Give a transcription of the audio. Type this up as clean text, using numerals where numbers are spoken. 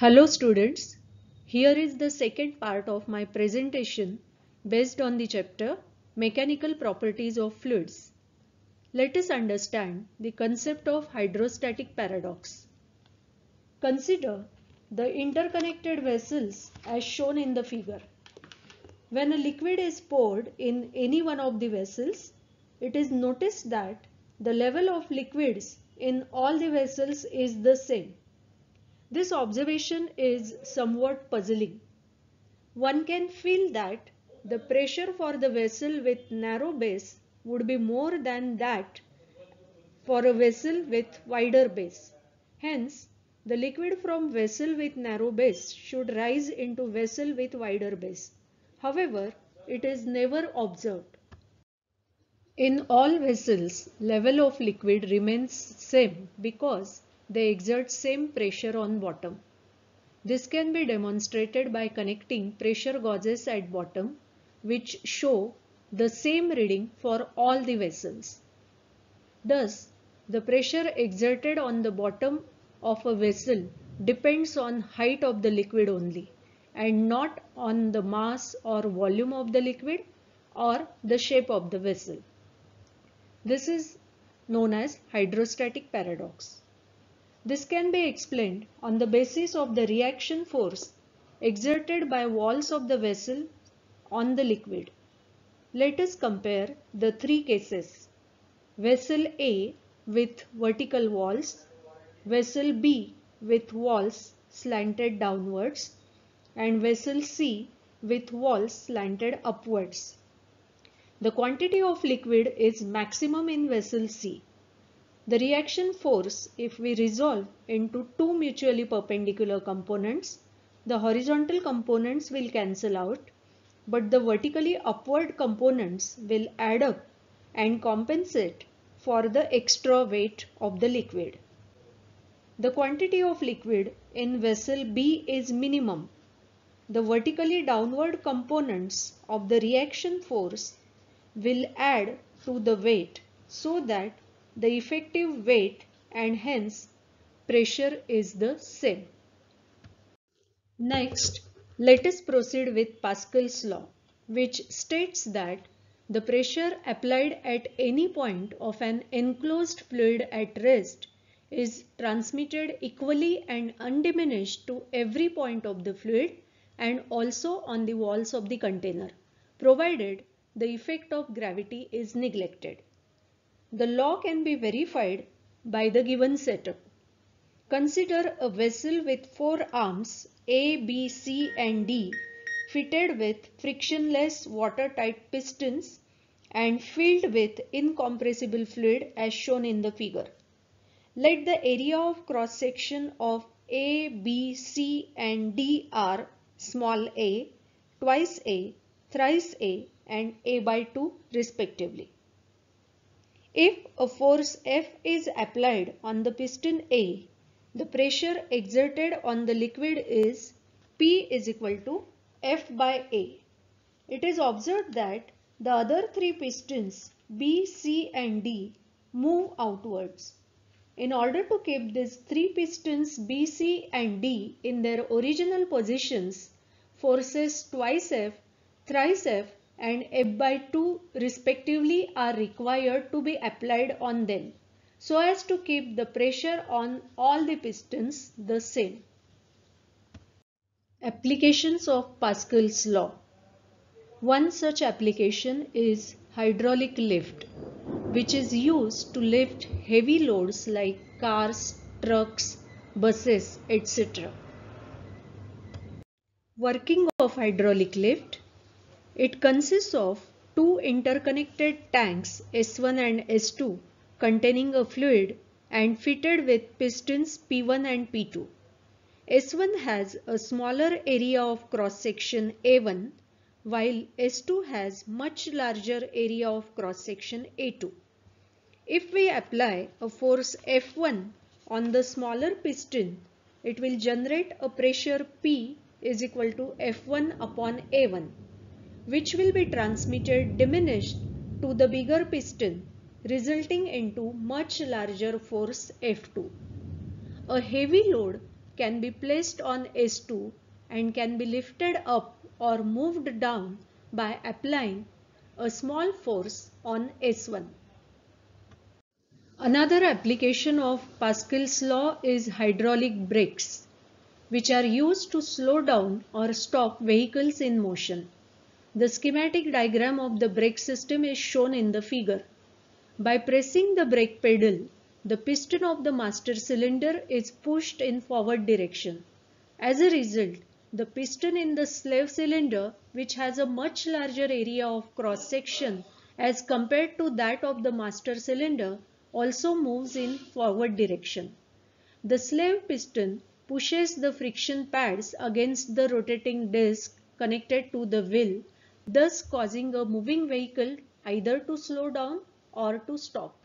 Hello students, here is the second part of my presentation based on the chapter Mechanical Properties of Fluids. Let us understand the concept of hydrostatic paradox. Consider the interconnected vessels as shown in the figure. When a liquid is poured in any one of the vessels, it is noticed that the level of liquids in all the vessels is the same. This observation is somewhat puzzling. One can feel that the pressure for the vessel with narrow base would be more than that for a vessel with wider base. Hence, the liquid from vessel with narrow base should rise into vessel with wider base. However, it is never observed. In all vessels, level of liquid remains same because they exert same pressure on bottom. This can be demonstrated by connecting pressure gauges at bottom, which show the same reading for all the vessels. Thus, the pressure exerted on the bottom of a vessel depends on height of the liquid only and not on the mass or volume of the liquid or the shape of the vessel. This is known as hydrostatic paradox. This can be explained on the basis of the reaction force exerted by walls of the vessel on the liquid. Let us compare the three cases: vessel A with vertical walls, vessel B with walls slanted downwards, and vessel C with walls slanted upwards. The quantity of liquid is maximum in vessel C. The reaction force, if we resolve into two mutually perpendicular components, the horizontal components will cancel out, but the vertically upward components will add up and compensate for the extra weight of the liquid. The quantity of liquid in vessel B is minimum. The vertically downward components of the reaction force will add to the weight so that the effective weight and hence pressure is the same. Next, let us proceed with Pascal's law, which states that the pressure applied at any point of an enclosed fluid at rest is transmitted equally and undiminished to every point of the fluid and also on the walls of the container, provided the effect of gravity is neglected. The law can be verified by the given setup. Consider a vessel with four arms A, B, C and D fitted with frictionless watertight pistons and filled with incompressible fluid as shown in the figure. Let the area of cross section of A, B, C and D are small a, twice a, thrice a and a by 2 respectively. If a force F is applied on the piston A, the pressure exerted on the liquid is P is equal to F by A. It is observed that the other three pistons B, C and D move outwards. In order to keep these three pistons B, C and D in their original positions, forces twice F, thrice F and F by 2 respectively are required to be applied on them, so as to keep the pressure on all the pistons the same. Applications of Pascal's law. One such application is hydraulic lift, which is used to lift heavy loads like cars, trucks, buses, etc. Working of hydraulic lift. It consists of two interconnected tanks S1 and S2 containing a fluid and fitted with pistons P1 and P2. S1 has a smaller area of cross section A1 while S2 has much larger area of cross section A2. If we apply a force F1 on the smaller piston, it will generate a pressure P is equal to F1 upon A1, which will be transmitted diminished to the bigger piston, resulting into much larger force F2. A heavy load can be placed on S2 and can be lifted up or moved down by applying a small force on S1. Another application of Pascal's law is hydraulic brakes, which are used to slow down or stop vehicles in motion. The schematic diagram of the brake system is shown in the figure. By pressing the brake pedal, the piston of the master cylinder is pushed in forward direction. As a result, the piston in the slave cylinder, which has a much larger area of cross section as compared to that of the master cylinder, also moves in forward direction. The slave piston pushes the friction pads against the rotating disc connected to the wheel, thus causing a moving vehicle either to slow down or to stop.